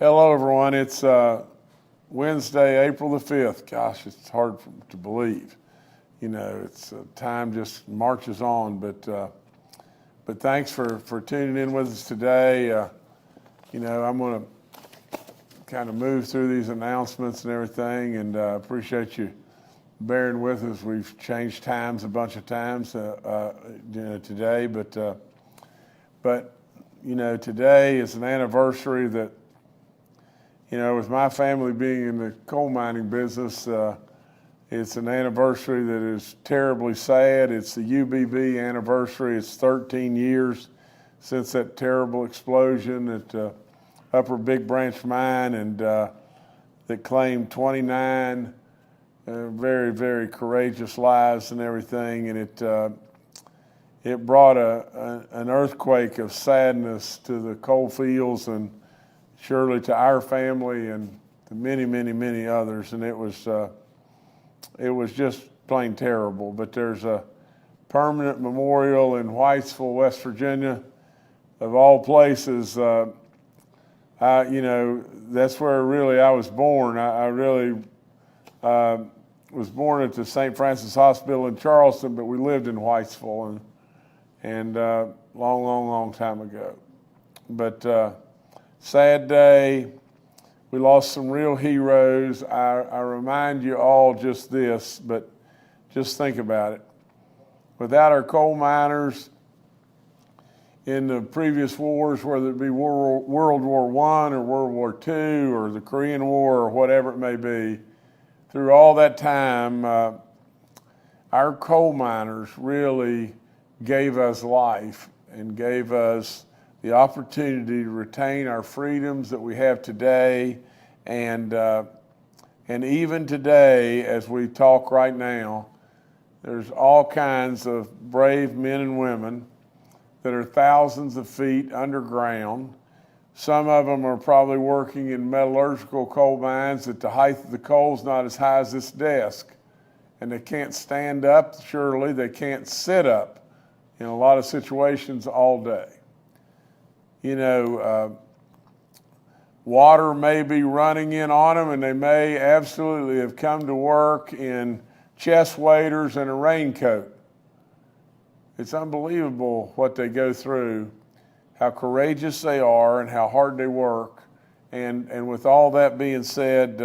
Hello, everyone. It's Wednesday, April the 5th. Gosh, it's hard to believe. You know, it's time just marches on. But thanks for tuning in with us today. You know, I'm going to kind of move through these announcements and everything, and appreciate you bearing with us. We've changed times a bunch of times today, but you know, today is an anniversary that, you know, with my family being in the coal mining business, it's an anniversary that is terribly sad. It's the UBB anniversary. It's 13 years since that terrible explosion at Upper Big Branch Mine, and that claimed 29 very, very courageous lives and everything. And it brought an earthquake of sadness to the coal fields and surely to our family and to many, many, many others. And it was just plain terrible. But there's a permanent memorial in Whitesville, West Virginia, of all places. You know, that's where really I was born. I really was born at the St. Francis Hospital in Charleston, but we lived in Whitesville and long time ago. But sad day. We lost some real heroes. I remind you all just this, but just think about it. Without our coal miners in the previous wars, whether it be World War I or World War II or the Korean War or whatever it may be, through all that time, our coal miners really gave us life and gave us the opportunity to retain our freedoms that we have today. And even today, as we talk right now, there's all kinds of brave men and women that are thousands of feet underground. Some of them are probably working in metallurgical coal mines that the height of the coal is not as high as this desk. And they can't stand up, surely. They can't sit up in a lot of situations all day. You know, water may be running in on them, and they may absolutely have come to work in chest waders and a raincoat. It's unbelievable what they go through, how courageous they are, and how hard they work. And with all that being said,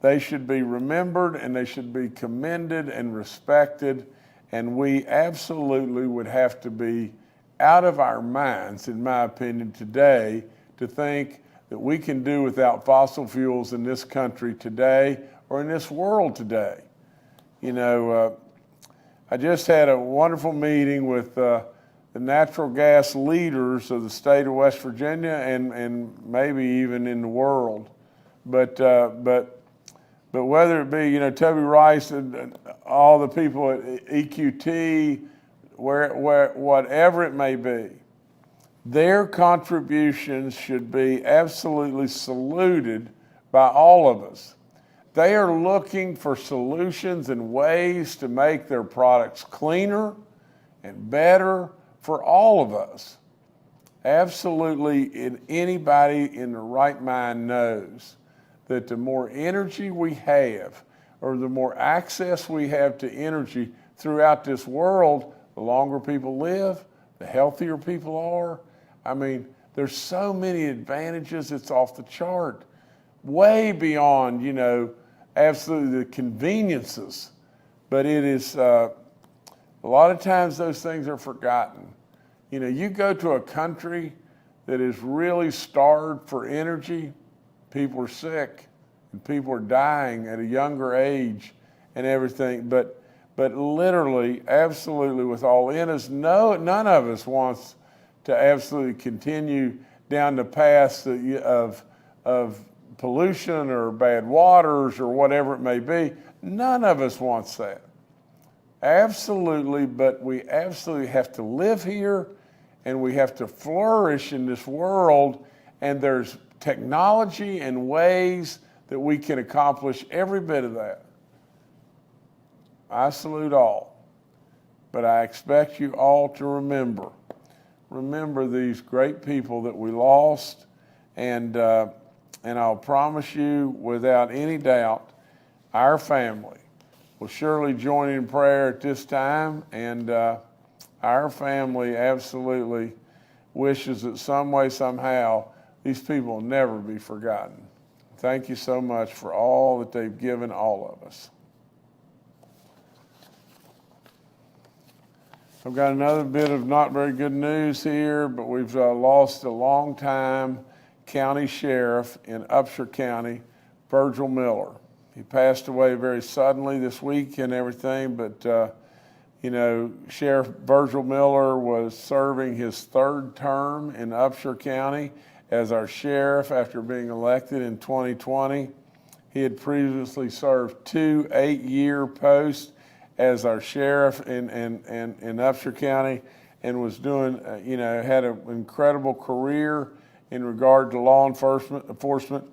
they should be remembered, and they should be commended and respected. And we absolutely would have to be out of our minds, in my opinion, today to think that we can do without fossil fuels in this country today or in this world today. You know, I just had a wonderful meeting with the natural gas leaders of the state of West Virginia and maybe even in the world. But whether it be, you know, Toby Rice and all the people at EQT, whatever it may be, their contributions should be absolutely saluted by all of us. They are looking for solutions and ways to make their products cleaner and better for all of us. Absolutely, anybody in the right mind knows that the more energy we have, or the more access we have to energy throughout this world, the longer people live, the healthier people are. I mean, there's so many advantages, it's off the chart. Way beyond, you know, absolutely the conveniences. But it is, a lot of times those things are forgotten. You know, you go to a country that is really starved for energy, people are sick, and people are dying at a younger age and everything. But literally, absolutely, with all in us, none of us wants to absolutely continue down the path of pollution or bad waters or whatever it may be. None of us wants that. Absolutely, but we absolutely have to live here and we have to flourish in this world, and there's technology and ways that we can accomplish every bit of that. I salute all, but I expect you all to remember these great people that we lost And I'll promise you, without any doubt, our family will surely join in prayer at this time. And our family absolutely wishes that some way, somehow, these people will never be forgotten. Thank you so much for all that they've given all of us. I've got another bit of not very good news here, but we've lost a long-time county sheriff in Upshur County, Virgil Miller. He passed away very suddenly this week and everything, but Sheriff Virgil Miller was serving his third term in Upshur County as our sheriff after being elected in 2020. He had previously served 2 8-year posts as our sheriff in Upshur County, and was doing, had an incredible career in regard to law enforcement.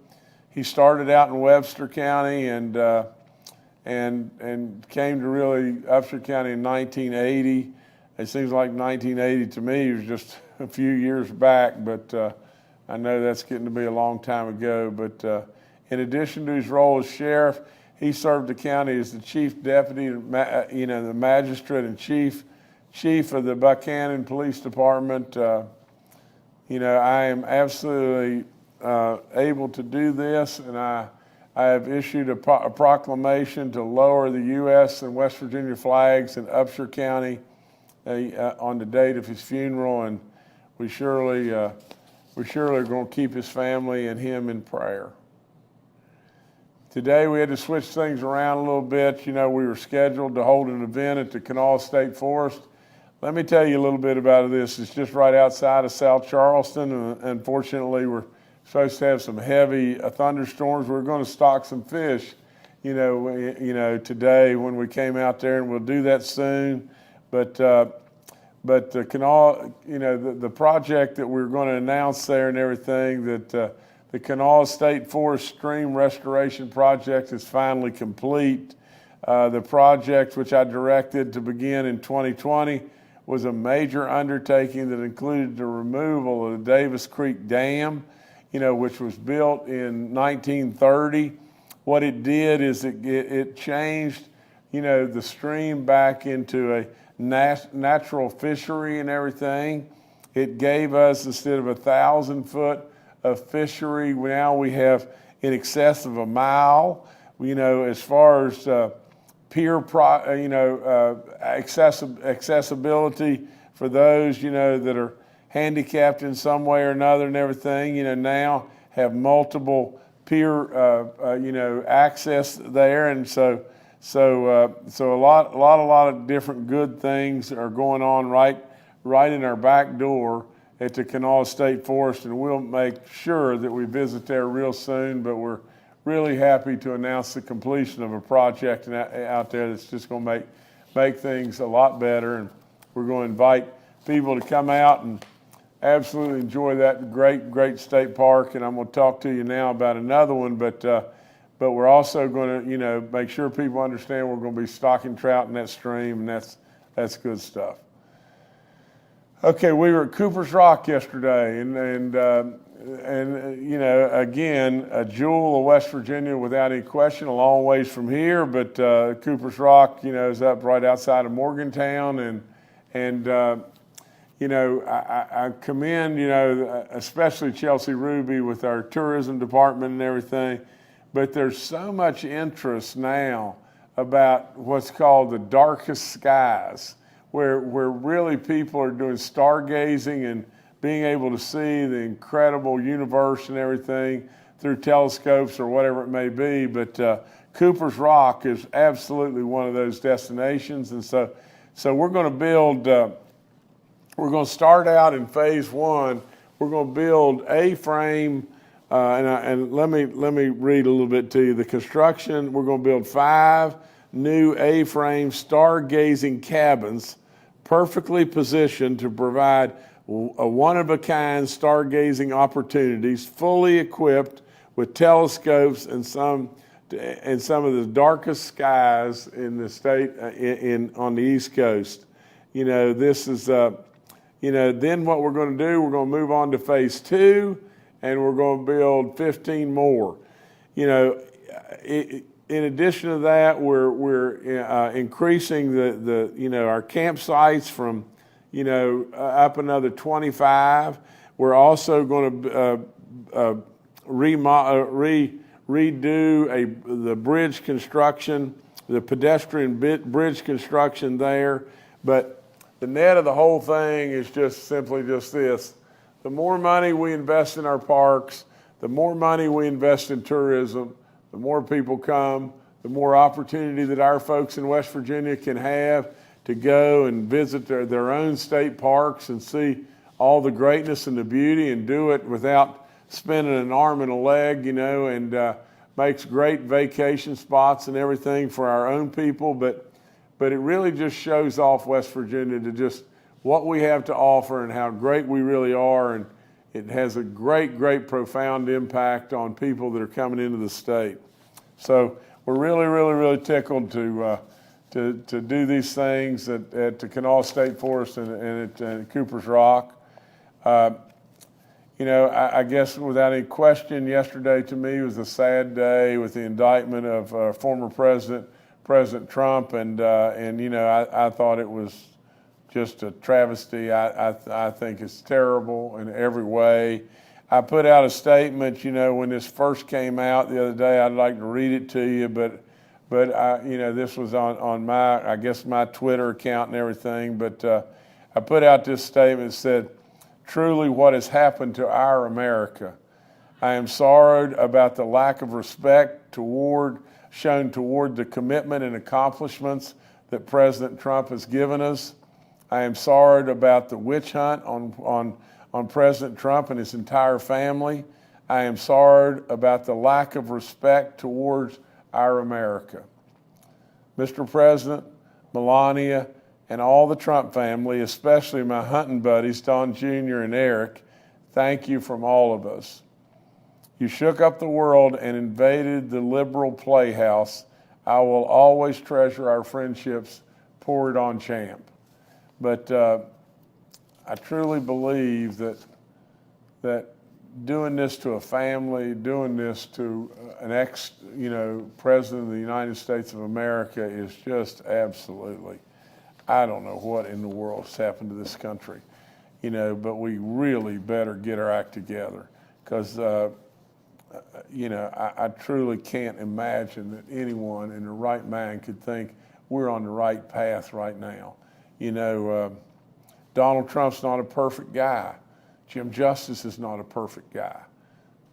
He started out in Webster County and came to really Upshur County in 1980. It seems like 1980 to me. It was just a few years back, but I know that's getting to be a long time ago. But in addition to his role as sheriff, he served the county as the chief deputy, the magistrate and chief of the Buchanan Police Department. I am absolutely able to do this, and I have issued a proclamation to lower the U.S. and West Virginia flags in Upshur County on the date of his funeral, and we surely are going to keep his family and him in prayer. Today we had to switch things around a little bit. We were scheduled to hold an event at the Canal State Forest. Let me tell you a little bit about this. It's just right outside of South Charleston, and unfortunately we're supposed to have some heavy thunderstorms. We're going to stock some fish, today when we came out there, and we'll do that soon. But the canal, the project that we're going to announce there and everything, that the Canal State Forest Stream Restoration Project is finally complete. The project, which I directed to begin in 2020, was a major undertaking that included the removal of the Davis Creek Dam, which was built in 1930. What it did is it changed, the stream back into a natural fishery and everything. It gave us, instead of 1,000-foot of fishery, now we have in excess of 1 mile. As far as accessibility for those, that are handicapped in some way or another and everything, now have multiple pier, access there. And so a lot of different good things are going on right in our back door at the Canal State Forest, and we'll make sure that we visit there real soon. But we're really happy to announce the completion of a project out there that's just going to make things a lot better, and we're going to invite people to come out and absolutely enjoy that great state park. And I'm going to talk to you now about another one, but we're also going to make sure people understand we're going to be stocking trout in that stream, and that's good stuff. Okay, we were at Cooper's Rock yesterday, and again, a jewel of West Virginia without any question, a long ways from here, but Cooper's Rock, is up right outside of Morgantown, and I commend, especially Chelsea Ruby with our tourism department and everything, but there's so much interest now about what's called the darkest skies, where really people are doing stargazing and being able to see the incredible universe and everything through telescopes or whatever it may be. But Cooper's Rock is absolutely one of those destinations. And so we're going to build, we're going to start out in phase 1. We're going to build A-frame, and let me read a little bit to you. The construction, we're going to build 5 new A-frame stargazing cabins, perfectly positioned to provide a one-of-a-kind stargazing opportunities, fully equipped with telescopes and some of the darkest skies in the state on the East Coast. This is then what we're going to do. We're going to move on to phase 2, and we're going to build 15 more. You know, in addition to that, we're increasing our campsites from up another 25. We're also going to redo the bridge construction, the pedestrian bridge construction there. But the net of the whole thing is just simply just this: the more money we invest in our parks, the more money we invest in tourism, the more people come, the more opportunity that our folks in West Virginia can have to go and visit their own state parks and see all the greatness and the beauty, and do it without spending an arm and a leg, and makes great vacation spots and everything for our own people. But it really just shows off West Virginia to just what we have to offer and how great we really are. And it has a great, great, profound impact on people that are coming into the state. So we're really, really, really tickled to do these things at the Canal State Forest and at Cooper's Rock. I guess without any question, yesterday to me was a sad day with the indictment of former President Trump, and I thought it was just a travesty. I think it's terrible in every way. I put out a statement, when this first came out the other day. I'd like to read it to you, but this was on my Twitter account and everything. But I put out this statement that said, "Truly, what has happened to our America. I am sorrowed about the lack of respect shown toward the commitment and accomplishments that President Trump has given us. I am sorrowed about the witch hunt on President Trump and his entire family. I am sorrowed about the lack of respect towards our America. Mr. President, Melania, and all the Trump family, especially my hunting buddies, Don Jr. and Eric, thank you from all of us. You shook up the world and invaded the liberal playhouse. I will always treasure our friendships poured on Champ." But I truly believe that doing this to a family, doing this to an president of the United States of America is just absolutely, I don't know what in the world has happened to this country, but we really better get our act together, because, I truly can't imagine that anyone in their right mind could think we're on the right path right now. Donald Trump's not a perfect guy. Jim Justice is not a perfect guy.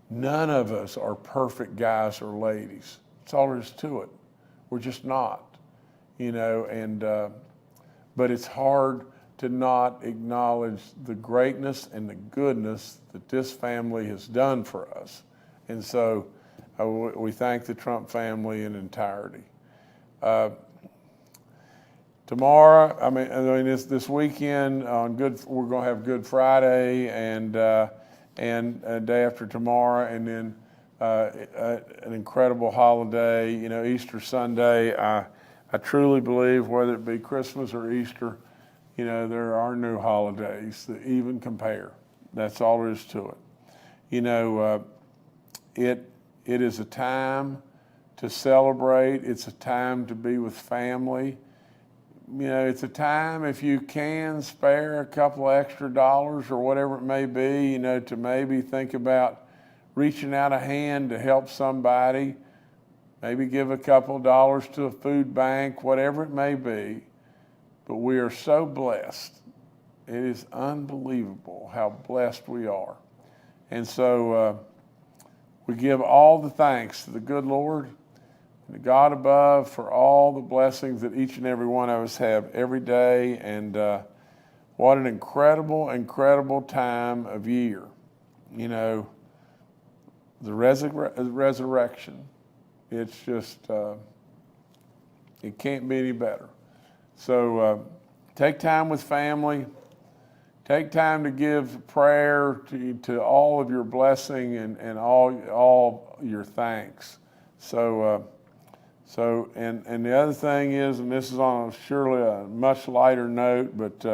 None of us are perfect guys or ladies. That's all there is to it. We're just not, but it's hard to not acknowledge the greatness and the goodness that this family has done for us. And so we thank the Trump family in entirety. Tomorrow, this weekend we're going to have Good Friday and a day after tomorrow, and then an incredible holiday, Easter Sunday. I truly believe, whether it be Christmas or Easter, there are no holidays that even compare. That's all there is to it. It is a time to celebrate. It's a time to be with family. It's a time, if you can spare a couple of extra dollars or whatever it may be, to maybe think about reaching out a hand to help somebody, maybe give a couple of dollars to a food bank, whatever it may be. But we are so blessed. It is unbelievable how blessed we are. And so we give all the thanks to the good Lord, the God above, for all the blessings that each and every one of us have every day. And what an incredible, incredible time of year. The resurrection, it's just, it can't be any better. So take time with family. Take time to give prayer to all of your blessing and all your thanks. So the other thing is, and this is on surely a much lighter note, but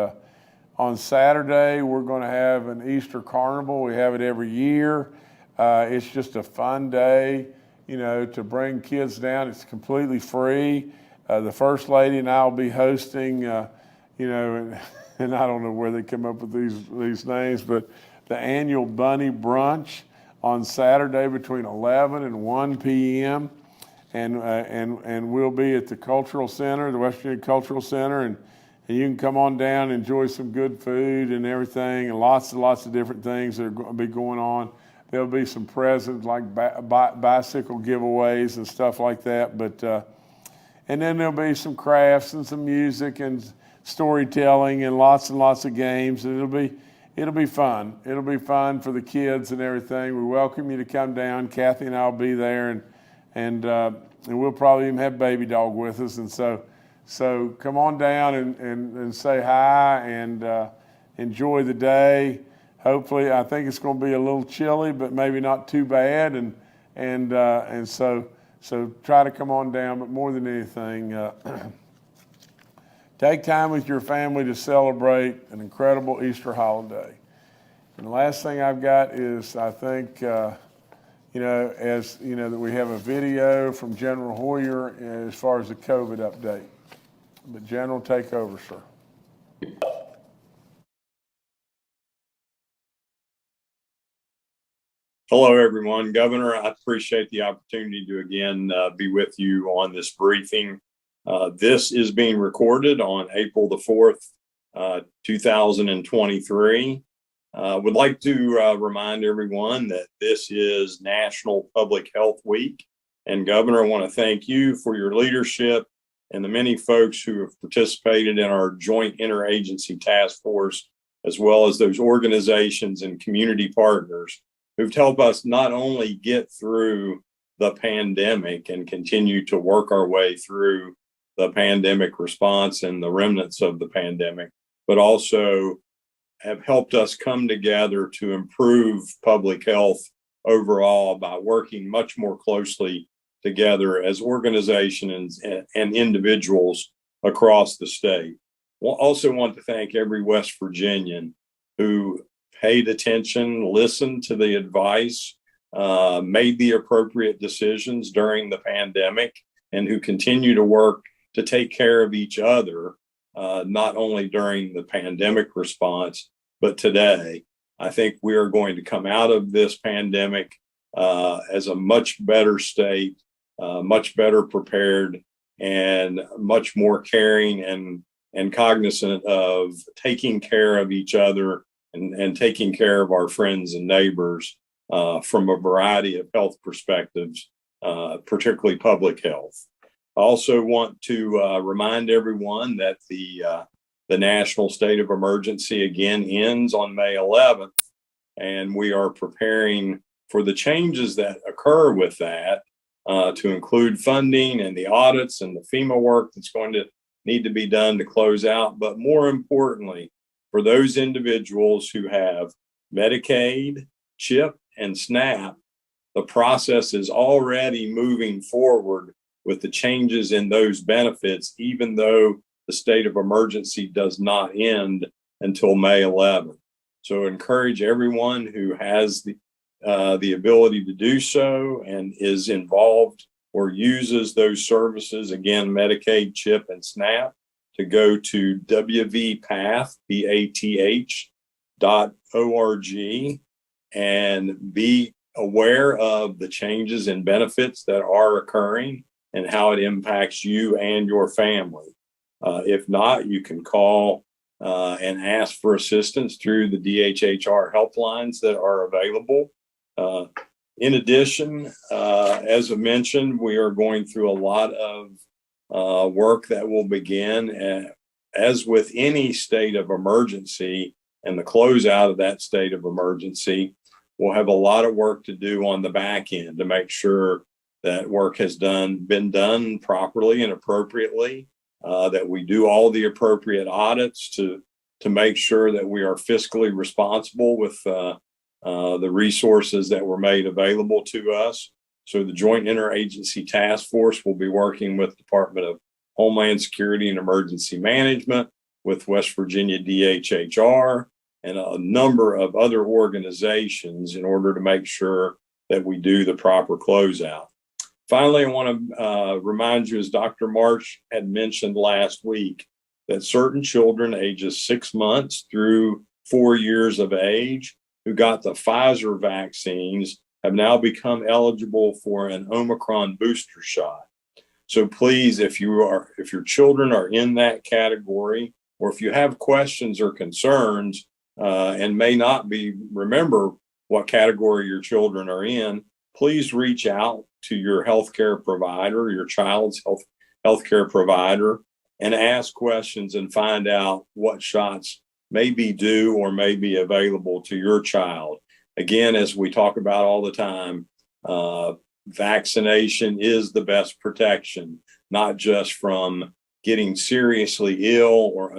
on Saturday we're going to have an Easter Carnival. We have it every year. It's just a fun day, to bring kids down. It's completely free. The First Lady and I will be hosting, and I don't know where they come up with these names, but the annual Bunny Brunch on Saturday between 11 and 1 p.m. And we'll be at the Cultural Center, the West Virginia Cultural Center, and you can come on down and enjoy some good food and everything, and lots and lots of different things that are going to be going on. There'll be some presents like bicycle giveaways and stuff like that, but and then there'll be some crafts and some music and storytelling and lots of games, and it'll be fun. It'll be fun for the kids and everything. We welcome you to come down. Kathy and I'll be there, and we'll probably even have Baby Dog with us, and so come on down and say hi and enjoy the day. Hopefully, I think it's going to be a little chilly, but maybe not too bad, and so try to come on down. But more than anything, take time with your family to celebrate an incredible Easter holiday. And the last thing I've got is, I think, that we have a video from General Hoyer as far as the COVID update. But General, take over, sir. Hello, everyone. Governor, I appreciate the opportunity to again be with you on this briefing. This is being recorded on April the 4th, 2023. Would like to remind everyone that this is National Public Health Week. And Governor, I want to thank you for your leadership and the many folks who have participated in our joint interagency task force, as well as those organizations and community partners who've helped us not only get through the pandemic and continue to work our way through the pandemic response and the remnants of the pandemic, but also have helped us come together to improve public health overall by working much more closely together as organizations and individuals across the state. We'll also want to thank every West Virginian who paid attention, listened to the advice, made the appropriate decisions during the pandemic, and who continue to work to take care of each other, not only during the pandemic response, but today. I think we are going to come out of this pandemic as a much better state, much better prepared, and much more caring and cognizant of taking care of each other and taking care of our friends and neighbors from a variety of health perspectives, particularly public health. I also want to remind everyone that the national state of emergency again ends on May 11th, and we are preparing for the changes that occur with that to include funding and the audits and the FEMA work that's going to need to be done to close out. But more importantly, for those individuals who have Medicaid, CHIP, and SNAP, the process is already moving forward with the changes in those benefits, even though the state of emergency does not end until May 11th. So encourage everyone who has the ability to do so and is involved or uses those services, again, Medicaid, CHIP, and SNAP, to go to wvpath.org and be aware of the changes in benefits that are occurring and how it impacts you and your family. If not, you can call and ask for assistance through the DHHR helplines that are available. In addition, as I mentioned, we are going through a lot of work that will begin. As with any state of emergency and the closeout of that state of emergency, we'll have a lot of work to do on the back end to make sure that work has been done properly and appropriately, that we do all the appropriate audits to make sure that we are fiscally responsible with the resources that were made available to us. So the Joint Interagency Task Force will be working with Department of Homeland Security and Emergency Management, with West Virginia DHHR, and a number of other organizations in order to make sure that we do the proper closeout. Finally, I want to remind you, as Dr. Marsh had mentioned last week, that certain children ages 6 months through 4 years of age who got the Pfizer vaccines have now become eligible for an Omicron booster shot. So please, if your children are in that category, or if you have questions or concerns and may not remember what category your children are in, please reach out to your healthcare provider, your child's healthcare provider, and ask questions and find out what shots may be due or may be available to your child. Again, as we talk about all the time, vaccination is the best protection, not just from getting seriously ill or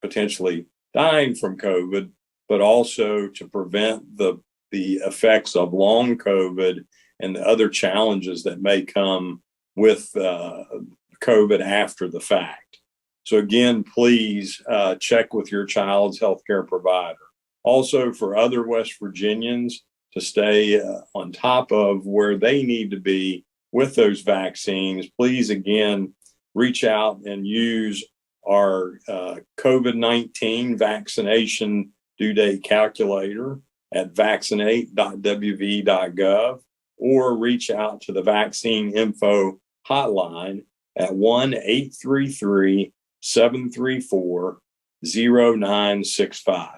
potentially dying from COVID, but also to prevent the effects of long COVID and the other challenges that may come with COVID after the fact. So again, please check with your child's healthcare provider. Also, for other West Virginians to stay on top of where they need to be with those vaccines, please again reach out and use our COVID-19 vaccination due date calculator at vaccinate.wv.gov, or reach out to the vaccine info hotline at 1-833-734-0965.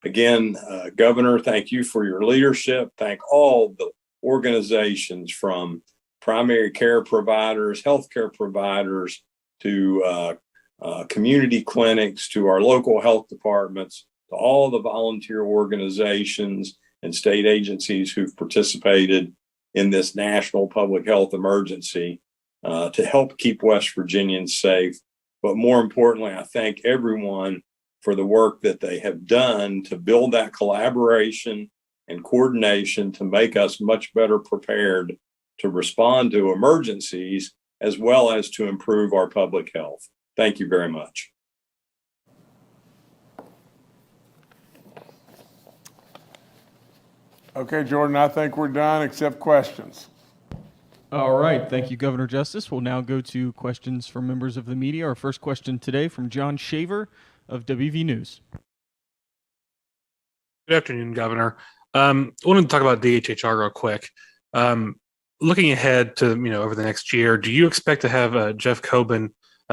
Again, Governor, thank you for your leadership. Thank all the organizations, from primary care providers, healthcare providers, to community clinics, to our local health departments, to all the volunteer organizations and state agencies who've participated in this national public health emergency to help keep West Virginians safe. But more importantly, I thank everyone for the work that they have done to build that collaboration and coordination to make us much better prepared to respond to emergencies, as well as to improve our public health. Thank you very much. Okay, Jordan, I think we're done, except questions. All right. Thank you, Governor Justice. We'll now go to questions from members of the media. Our first question today from John Shaver of WV News. Good afternoon, Governor. I wanted to talk about DHHR real quick. Looking ahead to, over the next year, do you expect to have Jeff Coben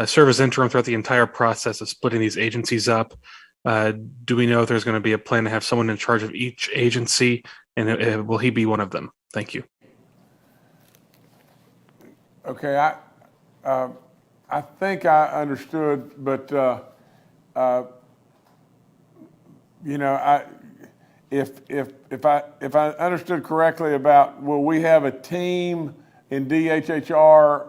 serve as interim throughout the entire process of splitting these agencies up? Do we know if there's going to be a plan to have someone in charge of each agency, and will he be one of them? Thank you. Okay, I think I understood, but if I understood correctly about, will we have a team in DHHR,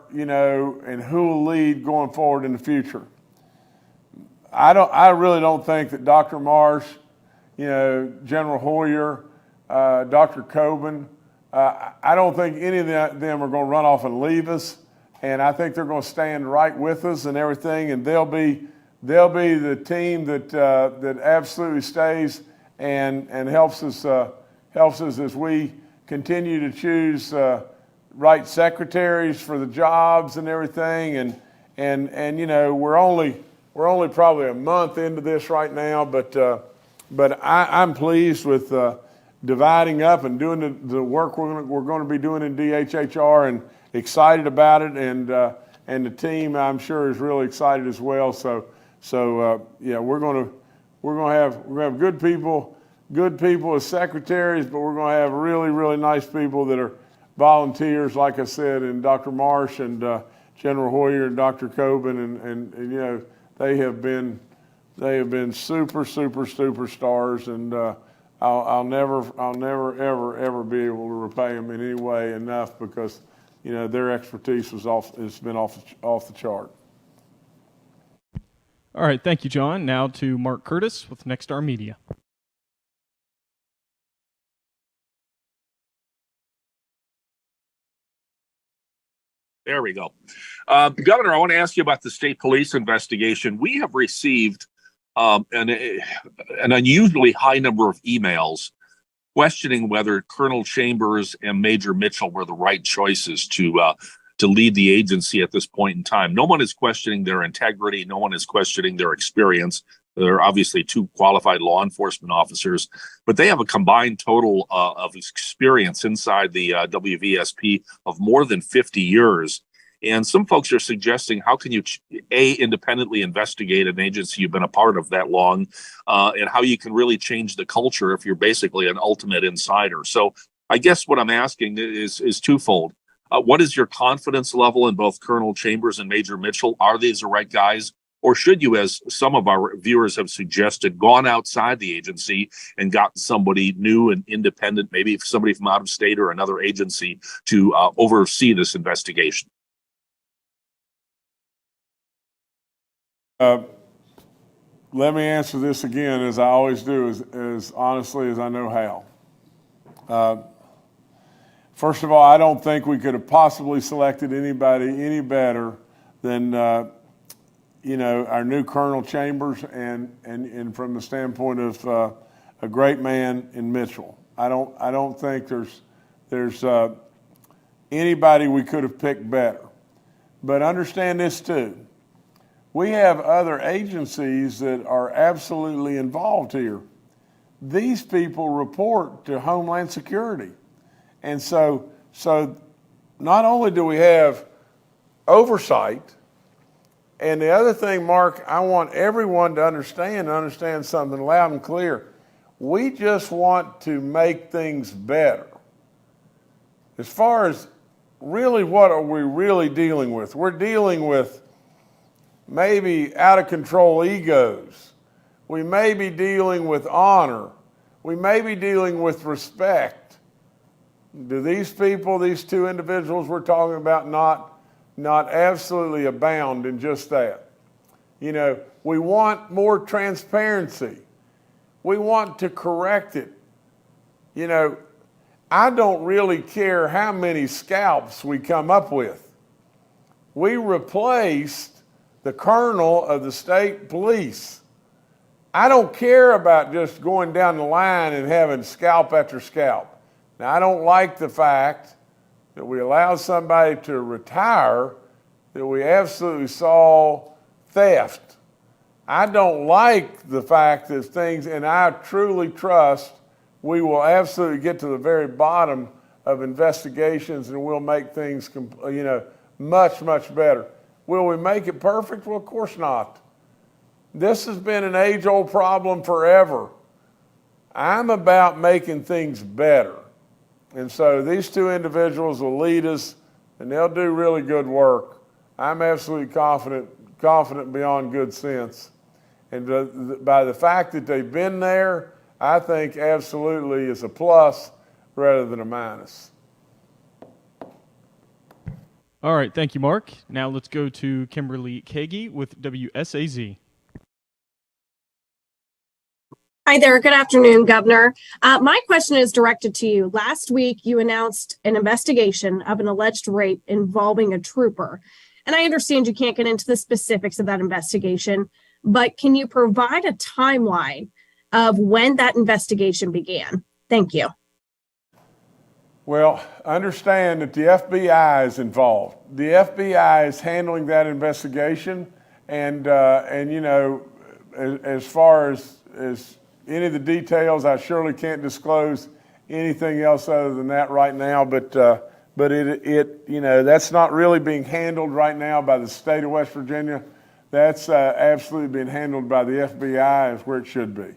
and who will lead going forward in the future? I really don't think that Dr. Marsh, General Hoyer, Dr. Coben, I don't think any of them are going to run off and leave us, and I think they're going to stand right with us and everything, and they'll be the team that absolutely stays and helps us as we continue to choose right secretaries for the jobs and everything, and we're only probably a month into this right now, but I'm pleased with dividing up and doing the work we're going to be doing in DHHR, and excited about it, and the team, I'm sure, is really excited as well. So we're going to have good people as secretaries, but we're going to have really, really nice people that are volunteers, like I said, and Dr. Marsh and General Hoyer and Dr. Coben, and they have been superstars, and I'll never ever be able to repay them in any way enough, because their expertise has been off the chart. All right, thank you, John. Now to Mark Curtis with Nextar Media. There we go. Governor, I want to ask you about the state police investigation. We have received an unusually high number of emails questioning whether Colonel Chambers and Major Mitchell were the right choices to lead the agency at this point in time. No one is questioning their integrity. No one is questioning their experience. They're obviously two qualified law enforcement officers, but they have a combined total of experience inside the WVSP of more than 50 years. And some folks are suggesting, how can you, independently investigate an agency you've been a part of that long, and how you can really change the culture if you're basically an ultimate insider. So I guess what I'm asking is twofold. What is your confidence level in both Colonel Chambers and Major Mitchell? Are these the right guys? Or should you, as some of our viewers have suggested, gone outside the agency and gotten somebody new and independent, maybe somebody from out of state or another agency to oversee this investigation? Let me answer this again, as I always do, as honestly as I know how. First of all, I don't think we could have possibly selected anybody any better than our new Colonel Chambers and from the standpoint of a great man in Mitchell. I don't think there's anybody we could have picked better. But understand this too. We have other agencies that are absolutely involved here. These people report to Homeland Security. And so not only do we have oversight, and the other thing, Mark, I want everyone to understand something loud and clear. We just want to make things better. As far as really what are we really dealing with? We're dealing with maybe out of control egos. We may be dealing with honor. We may be dealing with respect. Do these people, these two individuals we're talking about, not absolutely abound in just that? We want more transparency. We want to correct it. I don't really care how many scalps we come up with. We replaced the colonel of the state police. I don't care about just going down the line and having scalp after scalp. Now, I don't like the fact that we allowed somebody to retire, that we absolutely saw theft. I don't like the fact that things, and I truly trust we will absolutely get to the very bottom of investigations and we'll make things, much, much better. Will we make it perfect? Well, of course not. This has been an age-old problem forever. I'm about making things better. And so these two individuals will lead us, and they'll do really good work. I'm absolutely confident beyond good sense. And by the fact that they've been there, I think absolutely is a plus rather than a minus. All right, thank you, Mark. Now let's go to Kimberly Kegley with WSAZ. Hi there. Good afternoon, Governor. My question is directed to you. Last week, you announced an investigation of an alleged rape involving a trooper. And I understand you can't get into the specifics of that investigation, but can you provide a timeline of when that investigation began? Thank you. Well, understand that the FBI is involved. The FBI is handling that investigation, and as far as any of the details, I surely can't disclose anything else other than that right now. But that's not really being handled right now by the state of West Virginia. That's absolutely being handled by the FBI, is where it should be.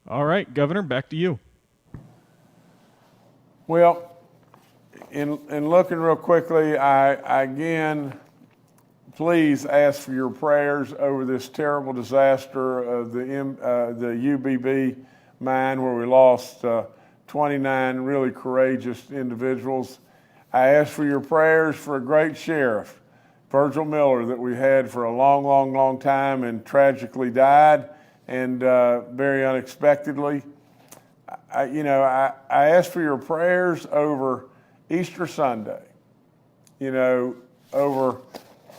All right, Governor, back to you. Well, in looking real quickly, I again, please ask for your prayers over this terrible disaster of the UBB mine, where we lost 29 really courageous individuals. I ask for your prayers for a great sheriff, Virgil Miller, that we had for a long, long, long time and tragically died, and very unexpectedly. I ask for your prayers over Easter Sunday, over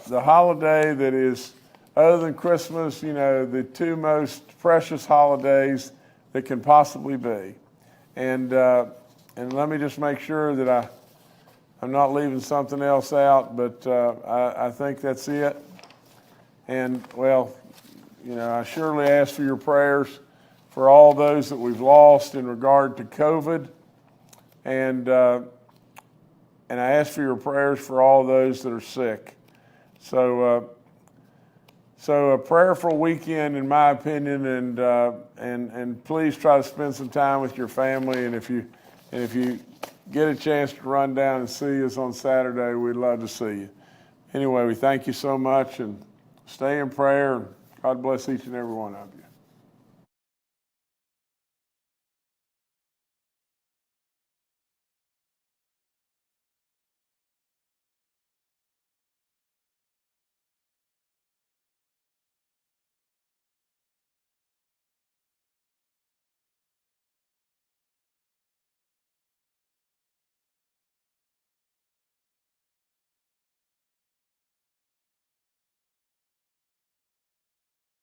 the holiday that is, other than Christmas, the two most precious holidays that can possibly be. And let me just make sure that I'm not leaving something else out, but I think that's it. And, well, you know, I surely ask for your prayers for all those that we've lost in regard to COVID. And I ask for your prayers for all those that are sick. So a prayerful weekend, in my opinion, and please try to spend some time with your family. And if you get a chance to run down and see us on Saturday, we'd love to see you. Anyway, we thank you so much, and stay in prayer. God bless each and every one of you.